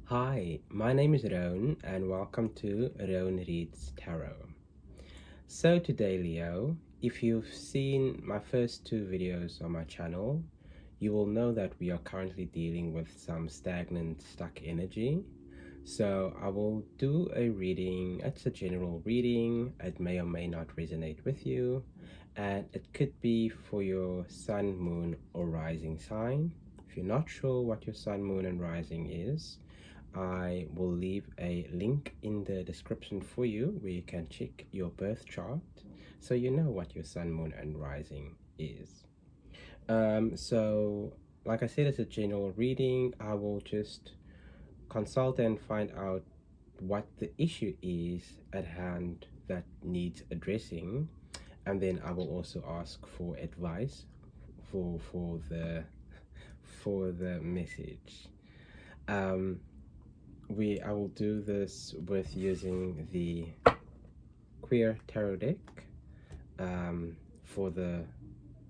Hi, my name is Roan and welcome to Roan Reads Tarot. So today, Leo, if you've seen my first two videos on my channel, you will know that we are currently dealing with some stagnant, stuck energy. So I will do a reading. It's a general reading. It may or may not resonate with you, and it could be for your sun, moon, or rising sign. If you're not sure what your sun, moon, and rising is, I will leave a link in the description for you where you can check your birth chart so you know what your sun, moon, and rising is. So, like I said, it's a general reading. I will just consult and find out what the issue is at hand that needs addressing, and then I will also ask for advice for the message. Um, I will do this with using the Queer Tarot deck for the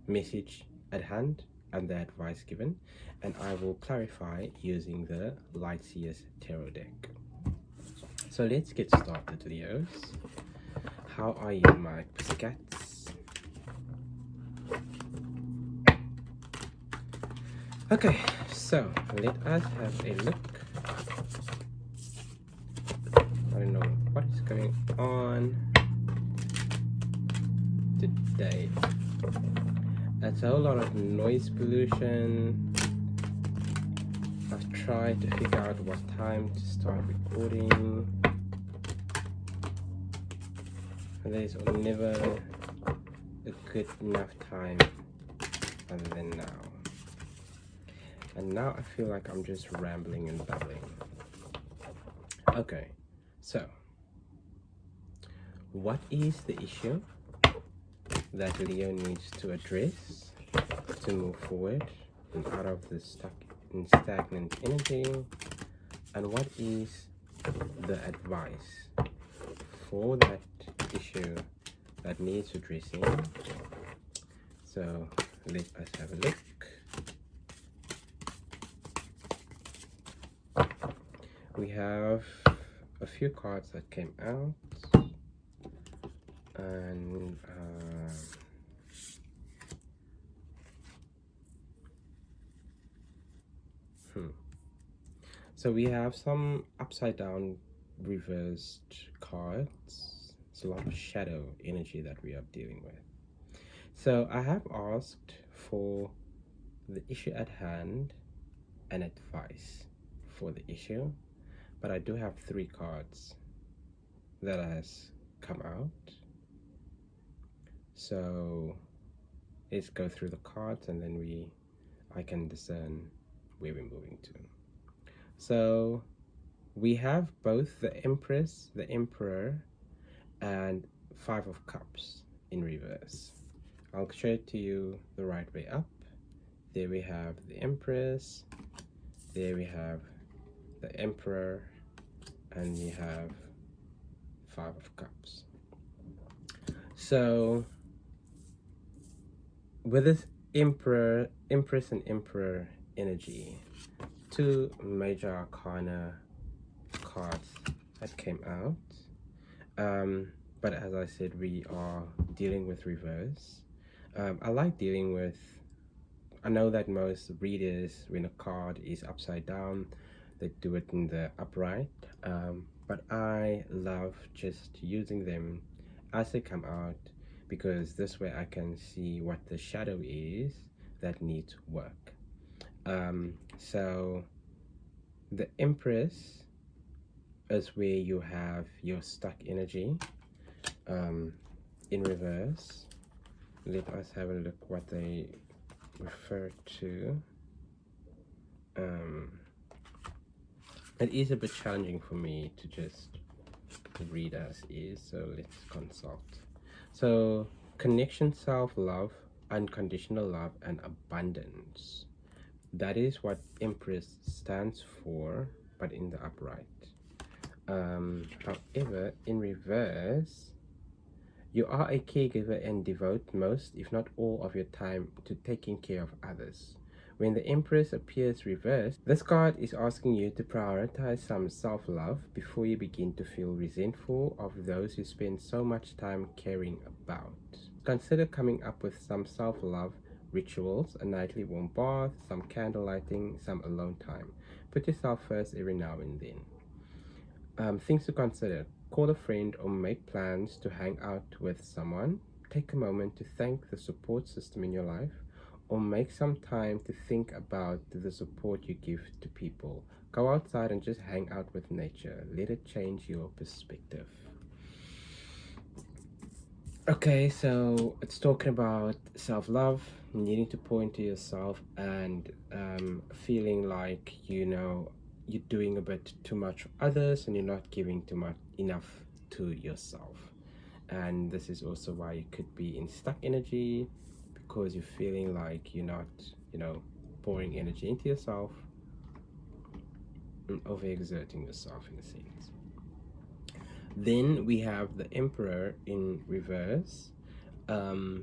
message at hand and the advice given, and I will clarify using the Lightseers Tarot deck. So let's get started, Leos. How are you, my pussycats? Okay, so let us have a look. I don't know what is going on today. It's a whole lot of noise pollution. I've tried to figure out what time to start recording. There's never a good enough time other than now. And now I feel like I'm just rambling and babbling. Okay, so what is the issue that Leo needs to address to move forward and out of the stuck and stagnant energy? And what is the advice for that issue that needs addressing? So let us have a look. We have a few cards that came out, and so we have some upside down reversed cards. It's a lot of shadow energy that we are dealing with. So I have asked for the issue at hand and advice for the issue, but I do have three cards that has come out. So let's go through the cards and then I can discern where we're moving to. So we have both the Empress, the Emperor, and Five of Cups in reverse. I'll show it to you the right way up. There we have the Empress, there we have the Emperor, and we have Five of Cups. So with this Empress and Emperor energy, two major arcana cards that came out. But as I said, we are dealing with reverse. I like dealing with, I know that most readers, when a card is upside down, they do it in the upright. But I love just using them as they come out, because this way I can see what the shadow is that needs work. So the Empress is where you have your stuck energy in reverse. Let us have a look what they refer to. It is a bit challenging for me to just read as is, so let's consult. So connection, self-love, unconditional love, and abundance. That is what Empress stands for, but in the upright. However, in reverse, you are a caregiver and devote most, if not all, of your time to taking care of others, When the Empress appears reversed, this card is asking you to prioritize some self-love before you begin to feel resentful of those you spend so much time caring about. Consider coming up with some self-love rituals, a nightly warm bath, some candle lighting, some alone time. Put yourself first every now and then. Things to consider. Call a friend or make plans to hang out with someone. Take a moment to thank the support system in your life, or make some time to think about the support you give to people. Go outside and just hang out with nature. Let it change your perspective. Okay, so it's talking about self-love, needing to pour into yourself, and feeling like you're doing a bit too much for others and you're not giving enough to yourself. And this is also why you could be in stuck energy, because you're feeling like you're not pouring energy into yourself and overexerting yourself in a sense. Then we have the Emperor in reverse. The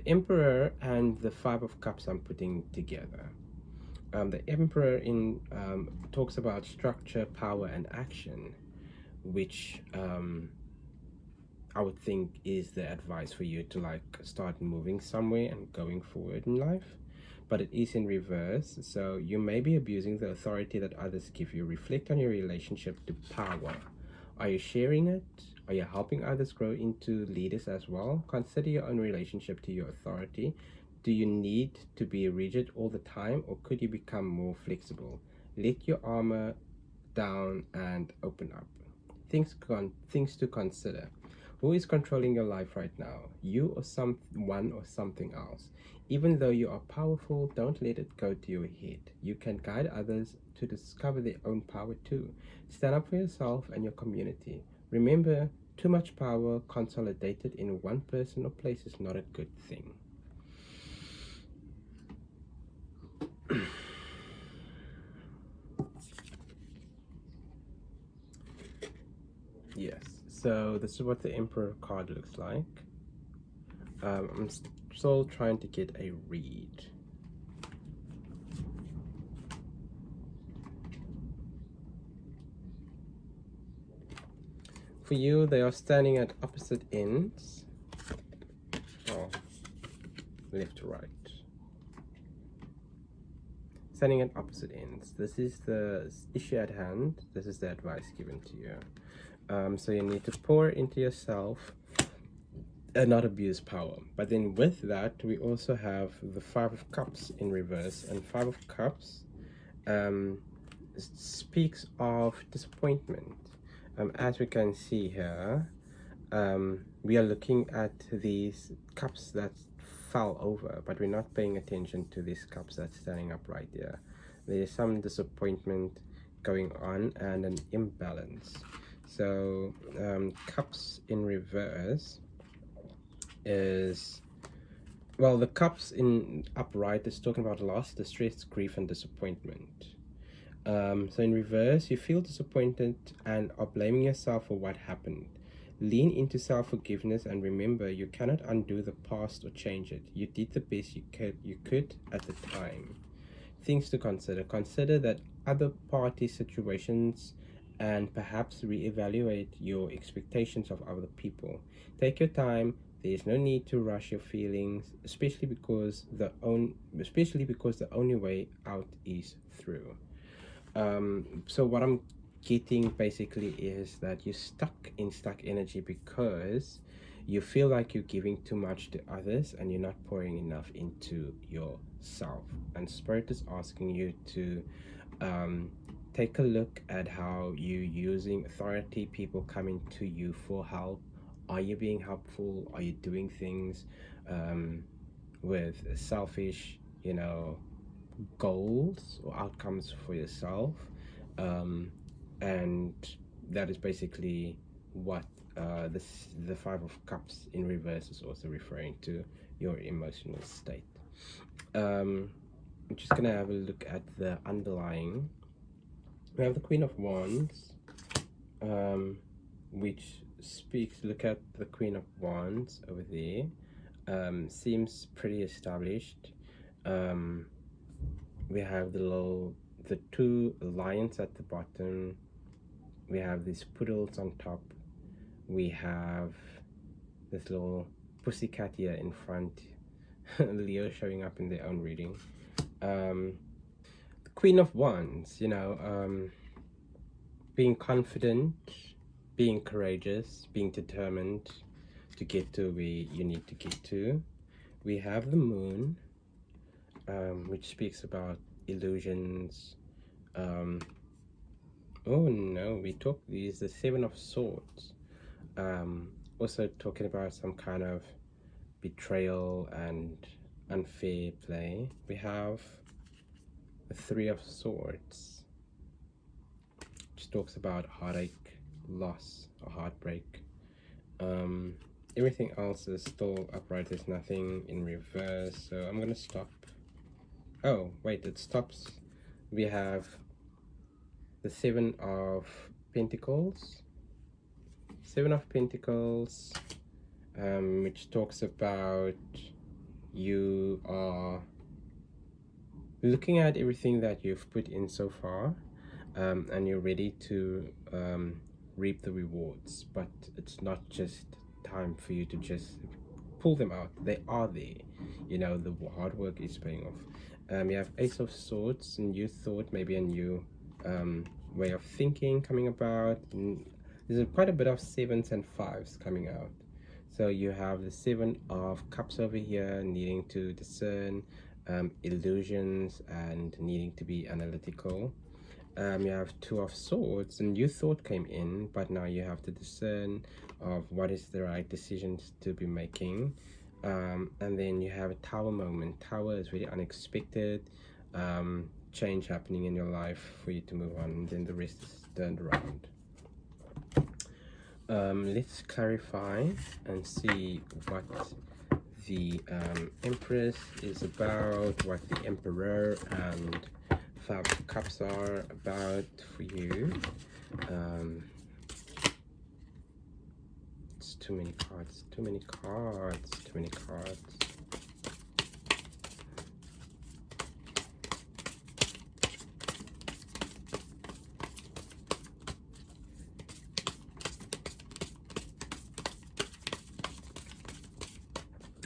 Emperor and the Five of Cups I'm putting together. The Emperor talks about structure, power, and action, which I would think is the advice for you to start moving somewhere and going forward in life. But it is in reverse, so you may be abusing the authority that others give you. Reflect on your relationship to power. Are you sharing it? Are you helping others grow into leaders as well? Consider your own relationship to your authority. Do you need to be rigid all the time, or could you become more flexible? Let your armor down and open up. Things to consider. Who is controlling your life right now? You or someone or something else? Even though you are powerful, don't let it go to your head. You can guide others to discover their own power too. Stand up for yourself and your community. Remember, too much power consolidated in one person or place is not a good thing. Yes, so this is what the Emperor card looks like. I'm still trying to get a read. For you, they are standing at opposite ends. Oh, left to right. Standing at opposite ends. This is the issue at hand. This is the advice given to you. So you need to pour into yourself and not abuse power. But then with that, we also have the Five of Cups in reverse. And Five of Cups speaks of disappointment. As we can see here, we are looking at these cups that fell over, but we're not paying attention to these cups that's standing up right there. There's some disappointment going on and an imbalance. So cups in reverse is, well, the cups in upright is talking about loss, distress, grief, and disappointment. So in reverse, you feel disappointed and are blaming yourself for what happened. Lean into self-forgiveness and remember, you cannot undo the past or change it. You did the best you could at the time. Things to consider. Consider that other party situations and perhaps reevaluate your expectations of other people. Take your time. There is no need to rush your feelings, especially because the only way out is through. So what I'm getting basically is that you're stuck in energy because you feel like you're giving too much to others and you're not pouring enough into yourself. And Spirit is asking you to take a look at how you're using authority, people coming to you for help. Are you being helpful? Are you doing things with selfish, goals or outcomes for yourself? And that is basically what the Five of Cups in reverse is also referring to, your emotional state. I'm just gonna have a look at the underlying. We have the Queen of Wands, which speaks, look at the Queen of Wands over there. Seems pretty established. We have the two lions at the bottom. We have these poodles on top. We have this little pussycat here in front. Leo showing up in their own reading. The Queen of Wands, being confident, being courageous, being determined to get to where you need to get to. We have the Moon, which speaks about illusions. Oh no, is the Seven of Swords. Also talking about some kind of betrayal and unfair play. We have the Three of Swords, which talks about heartache, loss, or heartbreak. Everything else is still upright. There's nothing in reverse, so I'm gonna stop. Oh wait, it stops. We have the Seven of Pentacles. Seven of Pentacles, which talks about you are looking at everything that you've put in so far, and you're ready to reap the rewards, but it's not just time for you to just pull them out. They are there, the hard work is paying off. You have Ace of Swords, a new thought, maybe a new way of thinking coming about. And there's quite a bit of sevens and fives coming out. So you have the Seven of Cups over here, needing to discern illusions and needing to be analytical. You have Two of Swords, and new thought came in, but now you have to discern of what is the right decisions to be making. And then you have a Tower moment. Tower is really unexpected, change happening in your life for you to move on, and then the rest is turned around. Let's clarify and see what the Empress is about, what the Emperor and Five of Cups are about for you. It's too many cards, too many cards, too many cards.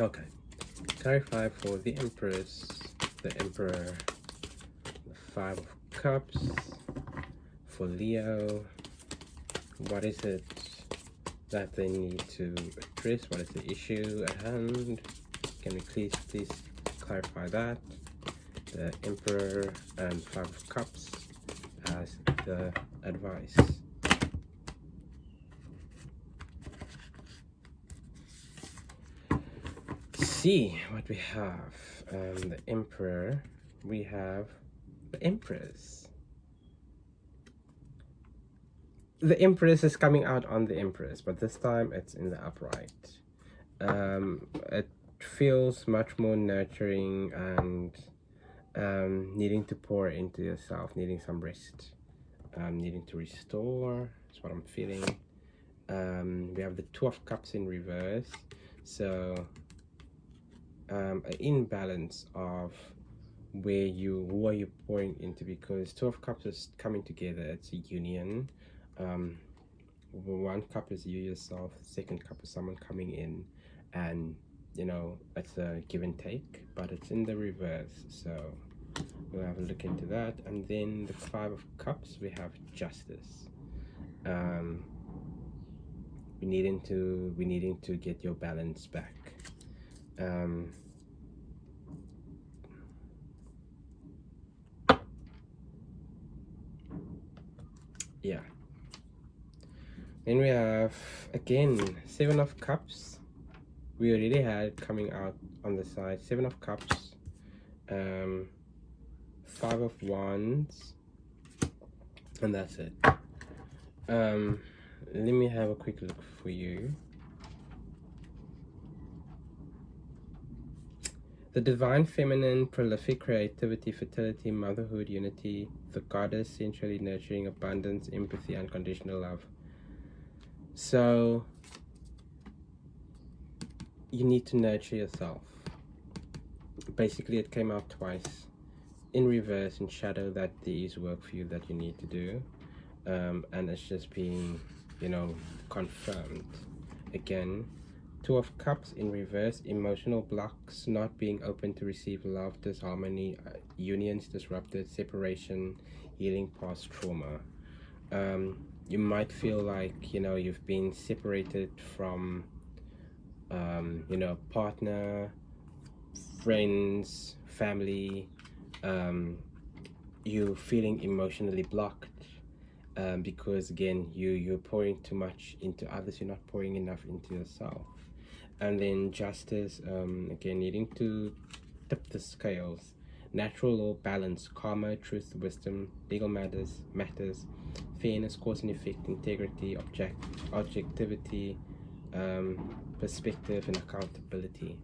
Okay, clarify for the Empress, the Emperor, the Five of Cups. For Leo, what is it that they need to address? What is the issue at hand? Can we please clarify that? The Emperor and Five of Cups as the advice. See what we have. The Emperor, we have the Empress. The Empress is coming out on the Empress, but this time it's in the upright. It feels much more nurturing and needing to pour into yourself, needing some rest, needing to restore. That's what I'm feeling. We have the Two of Cups in reverse, so an imbalance of who are you pouring into, because Two of Cups is coming together. It's a union. One cup is you yourself, second cup is someone coming in, and it's a give and take, but it's in the reverse, so we'll have a look into that. And then the Five of Cups, we have justice. We needing to get your balance back. Yeah. Then we have again Seven of Cups. We already had coming out on the side. Seven of Cups, Five of Wands, and that's it. Let me have a quick look for you. The Divine Feminine, prolific creativity, fertility, motherhood, unity. The Goddess, sensually nurturing, abundance, empathy, unconditional love. So you need to nurture yourself. Basically, it came out twice. in reverse, in shadow, that there is work for you that you need to do, and it's just being, confirmed again. Two of Cups in reverse, emotional blocks, not being open to receive love, disharmony, unions disrupted, separation, healing past trauma. You might feel like, you've been separated from, partner, friends, family. You feeling emotionally blocked, because again, you're pouring too much into others, you're not pouring enough into yourself. And then Justice, again, needing to tip the scales. Natural law, balance, karma, truth, wisdom, legal matters, fairness, cause and effect, integrity, objectivity, perspective, and accountability.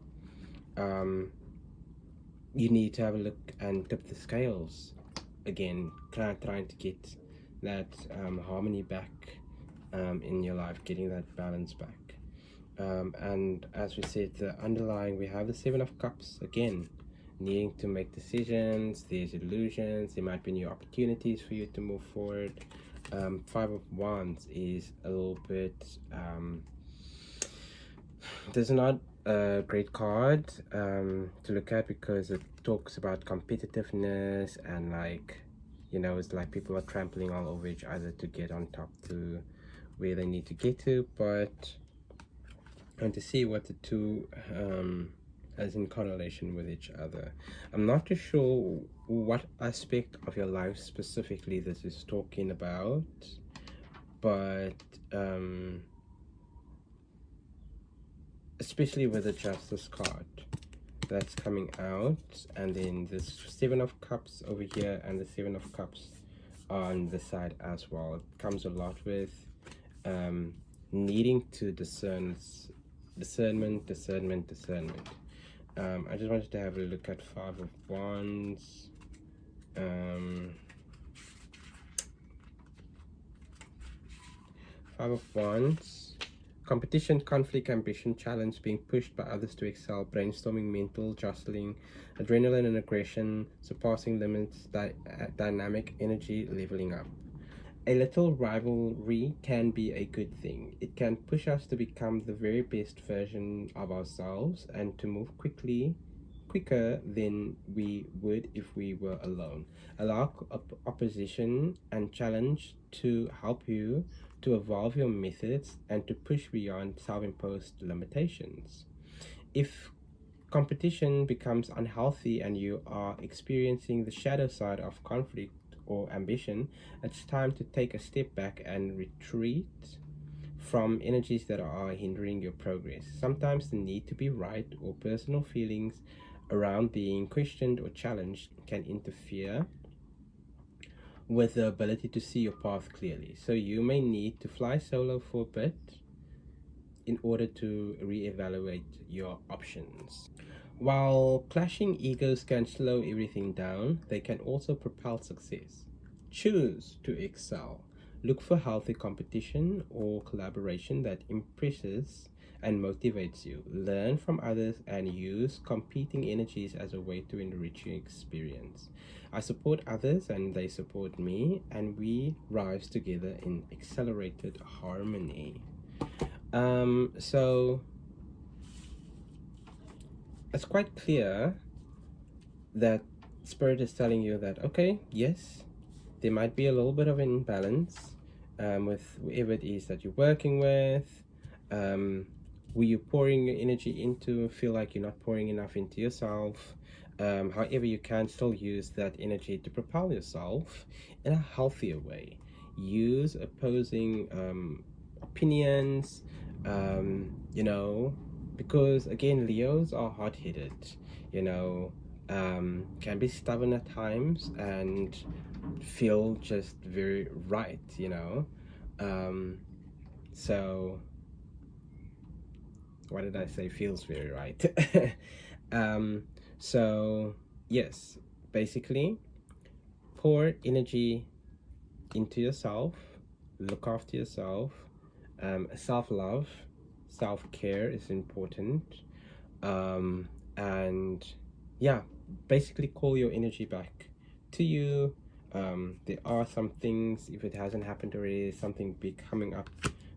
You need to have a look and tip the scales again, trying to get that harmony back in your life, getting that balance back. And as we said, the underlying, we have the Seven of Cups again, needing to make decisions. There's illusions, there might be new opportunities for you to move forward. Five of Wands is a little bit there's not a great card to look at, because it talks about competitiveness and it's like people are trampling all over each other to get on top to where they need to get to. But and to see what the two as in correlation with each other. I'm not too sure what aspect of your life specifically this is talking about, but especially with the Justice card that's coming out, and then this Seven of Cups over here and the Seven of Cups on the side as well. It comes a lot with needing to discernment. I just wanted to have a look at Five of Wands. Five of Wands. Competition, conflict, ambition, challenge, being pushed by others to excel, brainstorming, mental jostling, adrenaline and aggression, surpassing limits, dynamic energy, leveling up. A little rivalry can be a good thing. It can push us to become the very best version of ourselves and to move quicker than we would if we were alone. Allow opposition and challenge to help you to evolve your methods and to push beyond self-imposed limitations. If competition becomes unhealthy and you are experiencing the shadow side of conflict or ambition, it's time to take a step back and retreat from energies that are hindering your progress. Sometimes the need to be right or personal feelings around being questioned or challenged can interfere with the ability to see your path clearly. So you may need to fly solo for a bit in order to reevaluate your options. While clashing egos can slow everything down, they can also propel success. Choose to excel. Look for healthy competition or collaboration that impresses and motivates you. Learn from others and use competing energies as a way to enrich your experience. I support others and they support me, and we rise together in accelerated harmony. So it's quite clear that Spirit is telling you that, okay, yes, there might be a little bit of an imbalance with whoever it is that you're working with, who you're pouring your energy into, feel like you're not pouring enough into yourself. However, you can still use that energy to propel yourself in a healthier way. Use opposing opinions, because again, Leos are hot-headed, can be stubborn at times and feel just very right, so what did I say? Feels very right. So yes, basically pour energy into yourself, look after yourself. Self-love, self-care is important, and yeah, basically call your energy back to you. There are some things, if it hasn't happened already, something be coming up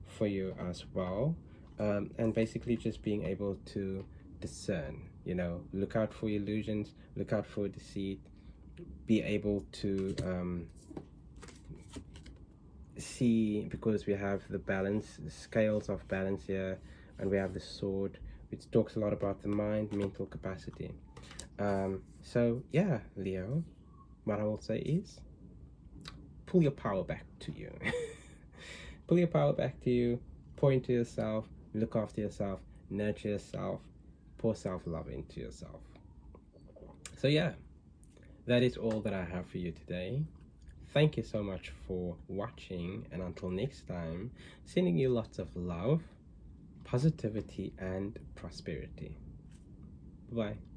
for you as well. And basically just being able to discern, you know, look out for illusions, look out for deceit, be able to see, because we have the balance, the scales of balance here, and we have the sword, which talks a lot about the mind, mental capacity. So yeah, Leo, what I will say is pull your power back to you. Pull your power back to you, pour into yourself, look after yourself, nurture yourself, pour self-love into yourself. So yeah, that is all that I have for you today. Thank you so much for watching, and until next time, sending you lots of love, positivity, and prosperity. Bye-bye.